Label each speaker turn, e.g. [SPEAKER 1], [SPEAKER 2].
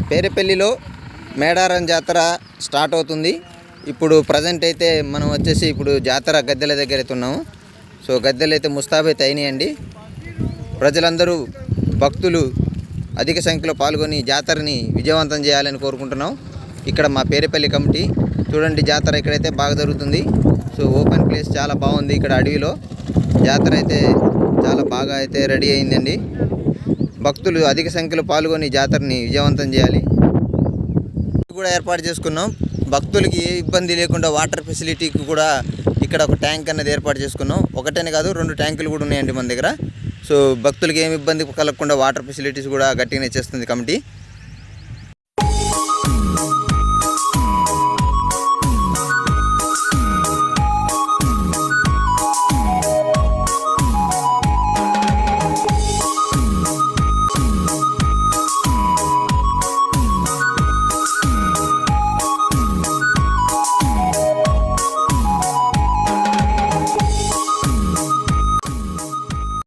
[SPEAKER 1] పేరుపల్లిలో మేడారం జాతర స్టార్ట్ అవుతుంది. ఇప్పుడు ప్రజెంట్ అయితే మనం వచ్చేసి ఇప్పుడు జాతర గద్దెల దగ్గర అయితే ఉన్నాము. సో గద్దెలు అయితే ముస్తాబైతే అయినాయండి. ప్రజలందరూ భక్తులు అధిక సంఖ్యలో పాల్గొని జాతరని విజయవంతం చేయాలని కోరుకుంటున్నాం. ఇక్కడ మా పేరుపల్లి కమిటీ చూడండి, జాతర ఇక్కడైతే బాగా జరుగుతుంది. సో ఓపెన్ ప్లేస్ చాలా బాగుంది. ఇక్కడ అడవిలో జాతర అయితే చాలా బాగా అయితే రెడీ అయిందండి. భక్తులు అధిక సంఖ్యలో పాల్గొని జాతరని విజయవంతం చేయాలి కూడా ఏర్పాటు చేసుకున్నాం. భక్తులకి ఏ ఇబ్బంది లేకుండా వాటర్ ఫెసిలిటీకి కూడా ఇక్కడ ఒక ట్యాంక్ అన్నది ఏర్పాటు చేసుకున్నాం. ఒకటేనే కాదు, 2 ట్యాంకులు కూడా ఉన్నాయండి మన దగ్గర. సో భక్తులకి ఏమి ఇబ్బంది కలగకుండా వాటర్ ఫెసిలిటీస్ కూడా గట్టిగానే చేస్తుంది కమిటీ.